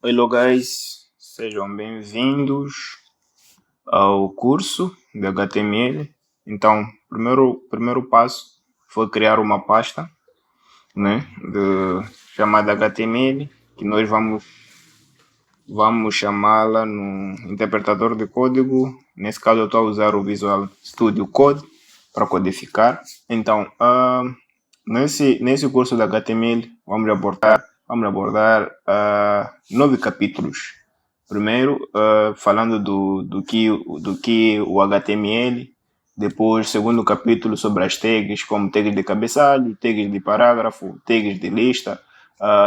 Hello guys, sejam bem-vindos ao curso de HTML. Então, primeiro passo foi criar uma pasta, né, chamada HTML, que nós vamos chamá-la no interpretador de código. Nesse caso eu estou a usar o Visual Studio Code para codificar. Então, nesse curso de HTML vamos abordar 9 capítulos. Primeiro, falando do que o HTML. Depois, segundo capítulo sobre as tags, como tags de cabeçalho, tags de parágrafo, tags de lista.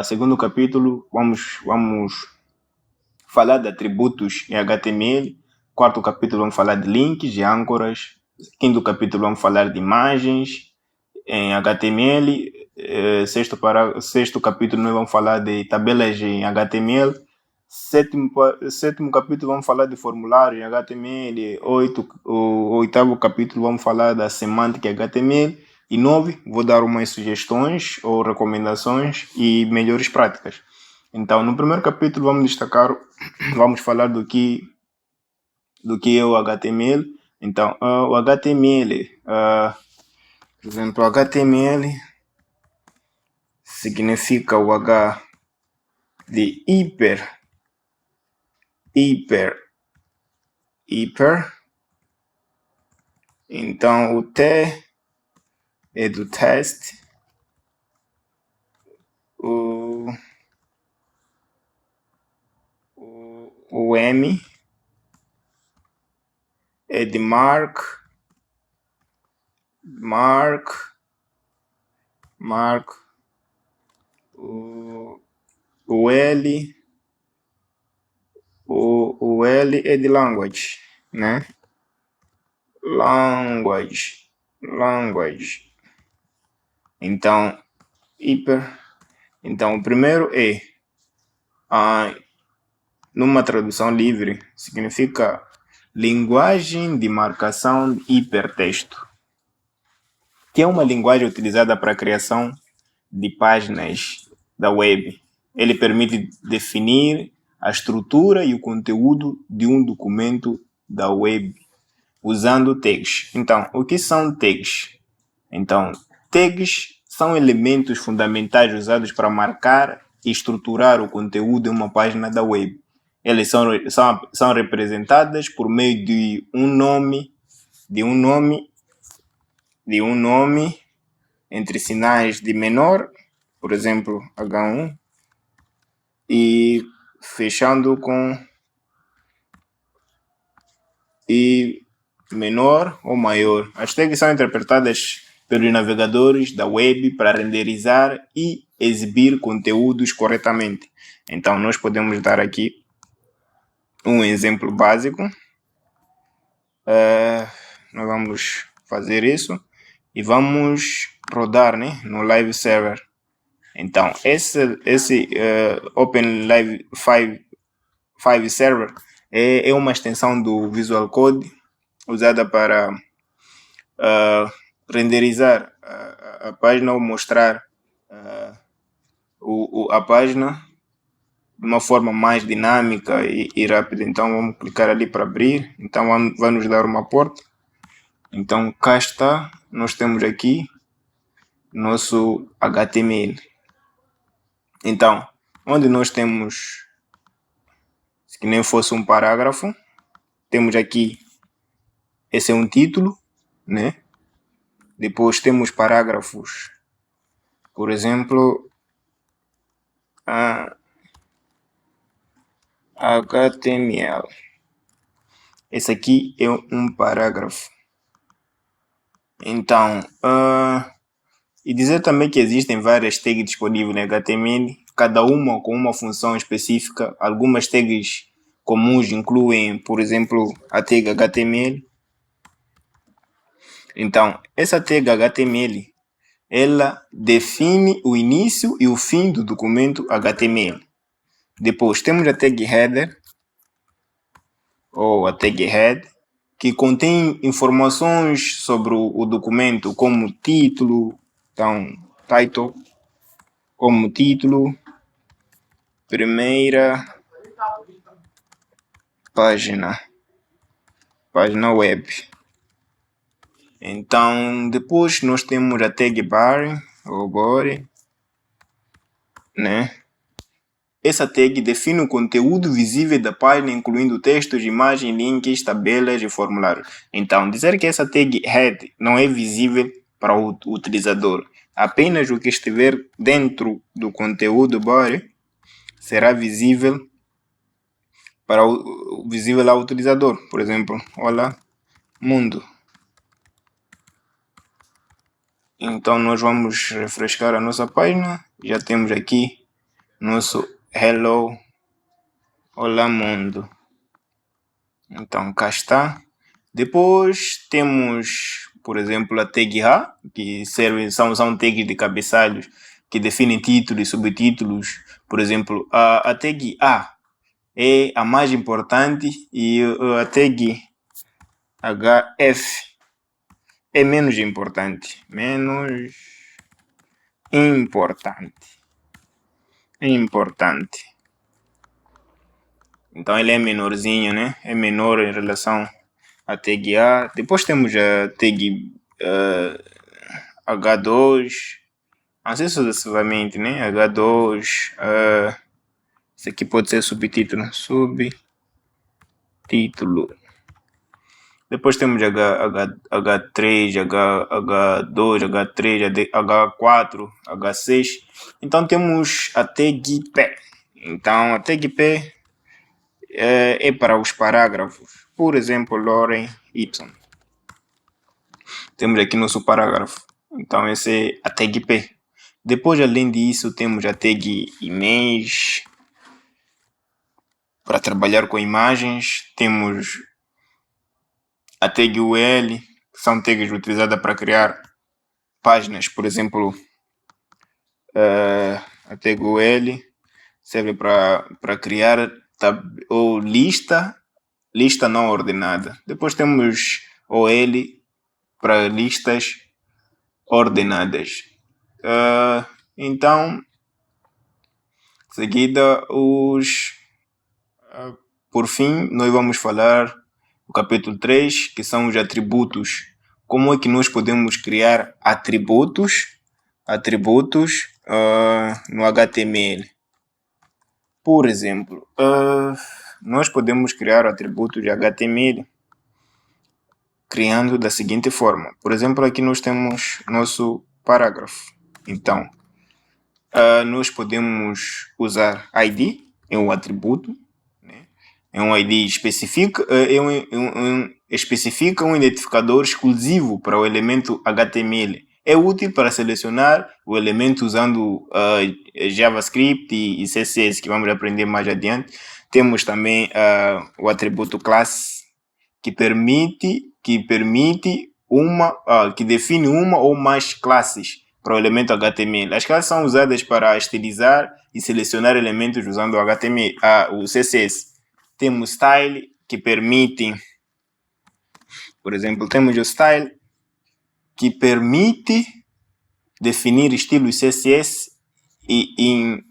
Segundo capítulo, vamos falar de atributos em HTML. Quarto capítulo, vamos falar de links e âncoras. Quinto capítulo, vamos falar de imagens em HTML. Sexto capítulo, nós vamos falar de tabelas em HTML. Sétimo capítulo, vamos falar de formulário em HTML. O oitavo capítulo, vamos falar da semântica em HTML. E 9, vou dar umas sugestões ou recomendações e melhores práticas. Então, no primeiro capítulo, vamos falar do que é o HTML. Então, o HTML, por exemplo, HTML significa o H de hiper. Então, o T é do test. O M é de mark. O L é de language, né? Language. Então, Então, o primeiro é, numa tradução livre, significa linguagem de marcação de hipertexto, que é uma linguagem utilizada para a criação de páginas da web. Ele permite definir a estrutura e o conteúdo de um documento da web usando tags. Então, o que são tags? Então, tags são elementos fundamentais usados para marcar e estruturar o conteúdo de uma página da web. Elas são representadas por meio de um nome entre sinais de menor, por exemplo, H1, e fechando com e menor ou maior. As tags são interpretadas pelos navegadores da web para renderizar e exibir conteúdos corretamente. Então, nós podemos dar aqui um exemplo básico. Nós vamos fazer isso e vamos rodar, né, no Live Server. Então, esse Open Live 5 Server é uma extensão do Visual Code usada para renderizar a página ou mostrar a página de uma forma mais dinâmica e rápida. Então, vamos clicar ali para abrir. Então, vai nos dar uma porta. Então, cá está. Nós temos aqui nosso HTML. Então, onde nós temos, se que nem fosse um parágrafo, temos aqui, esse é um título, né? Depois temos parágrafos, por exemplo, HTML. Esse aqui é um parágrafo. Então, e dizer também que existem várias tags disponíveis no HTML, cada uma com uma função específica. Algumas tags comuns incluem, por exemplo, a tag HTML. Então, essa tag HTML, ela define o início e o fim do documento HTML. Depois temos a tag header, ou a tag head, que contém informações sobre o documento, como título, então, title, como título, primeira página web. Então, depois nós temos a tag body, ou body, né? Essa tag define o conteúdo visível da página, incluindo textos, imagens, links, tabelas e formulários. Então, dizer que essa tag head não é visível para o utilizador, apenas o que estiver dentro do conteúdo body será visível para visível ao utilizador. Por exemplo, olá mundo. Então nós vamos refrescar a nossa página. Já temos aqui nosso hello, olá mundo. Então cá está. Depois temos, por exemplo, a tag A, que são tags de cabeçalhos que definem títulos e subtítulos. Por exemplo, a tag A é a mais importante e a tag HF é menos importante. Então ele é menorzinho, né? É menor em relação à tag A. Depois temos a tag H2, assim sucessivamente, né? H2, isso aqui pode ser subtítulo. Depois temos H3, H2, H3, H4, H6. Então temos a tag P. Então a tag P é para os parágrafos. Por exemplo, Loren Y. Temos aqui nosso parágrafo. Então essa é a tag P. Depois, além disso, temos a tag Image. Para trabalhar com imagens, temos a tag UL, que são tags utilizadas para criar páginas. Por exemplo, a tag UL serve para criar ou lista não ordenada. Depois temos OL para listas ordenadas. Então, em seguida, por fim, nós vamos falar do capítulo 3, que são os atributos. Como é que nós podemos criar atributos no HTML? Por exemplo, nós podemos criar atributos de HTML criando da seguinte forma. Por exemplo, aqui nós temos nosso parágrafo. Então, nós podemos usar ID, é um atributo, né? É um ID especifica um identificador exclusivo para o elemento HTML. É útil para selecionar o elemento usando JavaScript e CSS, que vamos aprender mais adiante. Temos também o atributo class, que define uma ou mais classes para o elemento HTML. As classes são usadas para estilizar e selecionar elementos usando o HTML, o CSS. Temos style, que permite, por exemplo, temos o style, que permite definir estilos CSS em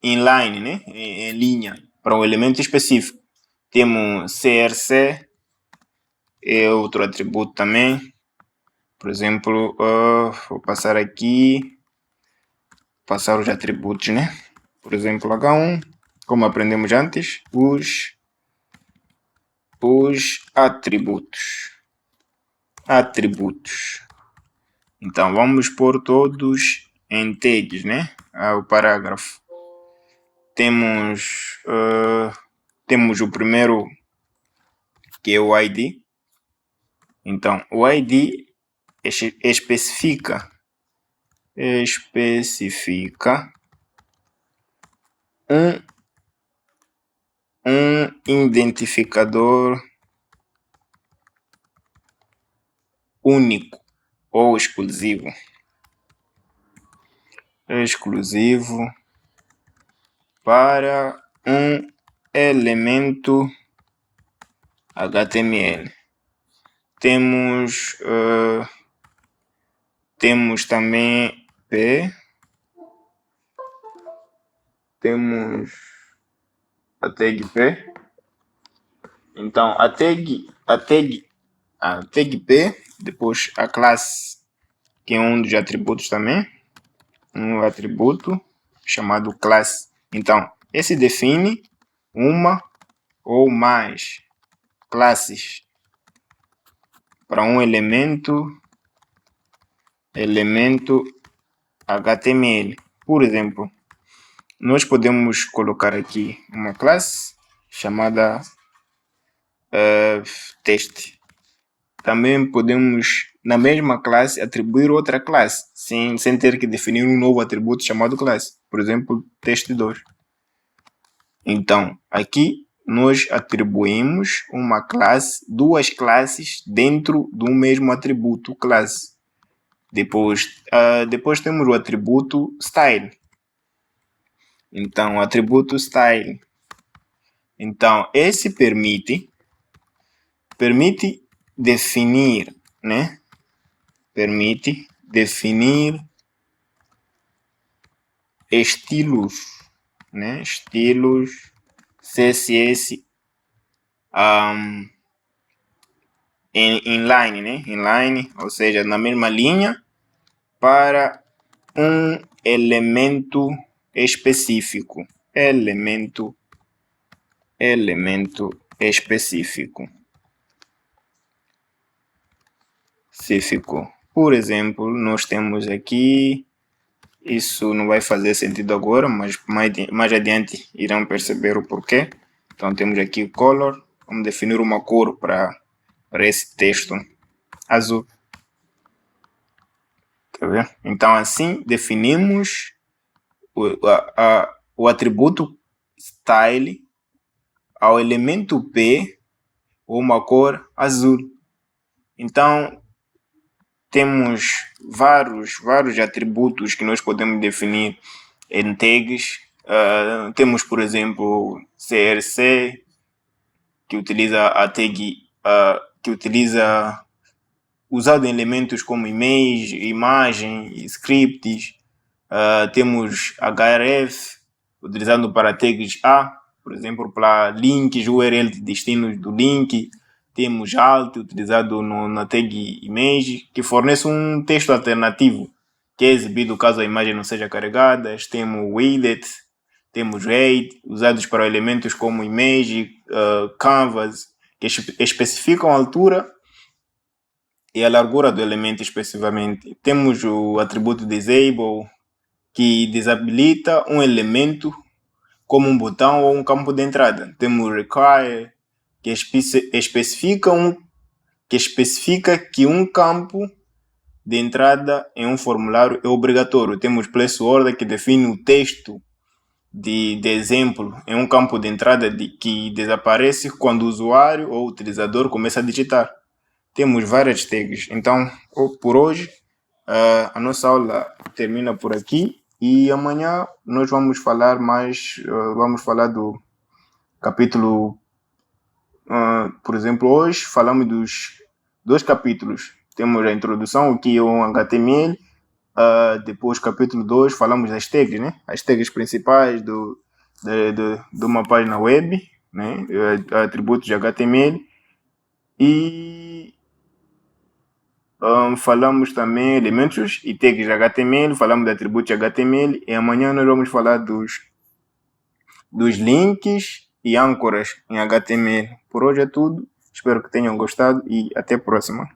line, né? Em linha, para um elemento específico. Temos CRC, é outro atributo também. Por exemplo, vou passar aqui, passar os atributos, né? Por exemplo, H1, como aprendemos antes, os atributos. Então, vamos pôr todos em tags, né? O parágrafo. Temos o primeiro, que é o ID. Então, o ID especifica um identificador único ou exclusivo para um elemento HTML. Temos também temos a tag P, Então, a tag P, depois a classe, que é um dos atributos também, um atributo chamado classe. Então, esse define uma ou mais classes para um elemento HTML. Por exemplo, nós podemos colocar aqui uma classe chamada teste. Também podemos, na mesma classe, atribuir outra classe, sem ter que definir um novo atributo chamado classe. Por exemplo, teste2. Então, aqui nós atribuímos uma classe, duas classes dentro do mesmo atributo classe. Depois temos o atributo style. Então, o atributo style. Então, esse permite definir, né? Permite definir estilos, né? Estilos CSS inline, né? Inline, ou seja, na mesma linha para um elemento específico. Elemento específico. Por exemplo, nós temos aqui, isso não vai fazer sentido agora, mas mais adiante irão perceber o porquê. Então temos aqui color, vamos definir uma cor para esse texto azul. Quer ver? Então assim definimos o atributo style ao elemento P ou uma cor azul. Então temos vários atributos que nós podemos definir em tags. Temos, por exemplo, CRC, que utiliza a tag, que utiliza usado em elementos como imagem, scripts. Temos href, utilizado para tags A, por exemplo, para links, URL de destinos do link. Temos alt, utilizado na tag image, que fornece um texto alternativo, que é exibido caso a imagem não seja carregada. Temos widget, temos height, usados para elementos como image, canvas, que especificam a altura e a largura do elemento especificamente. Temos o atributo disable, que desabilita um elemento como um botão ou um campo de entrada. Temos require, que especifica que um campo de entrada em um formulário é obrigatório. Temos placeholder, que define o texto de exemplo em um campo de entrada que desaparece quando o usuário ou utilizador começa a digitar. Temos várias tags. Então, por hoje, a nossa aula termina por aqui e amanhã nós vamos falar vamos falar do capítulo. Por exemplo, hoje falamos dos 2 capítulos. Temos a introdução, o que é um HTML. Depois, capítulo 2, falamos das tags, né? As tags principais de uma página web, né? Atributos de HTML. E falamos também elementos e tags de HTML, falamos de atributos de HTML. E amanhã nós vamos falar dos links e âncoras em HTML. Por hoje é tudo. Espero que tenham gostado e até a próxima.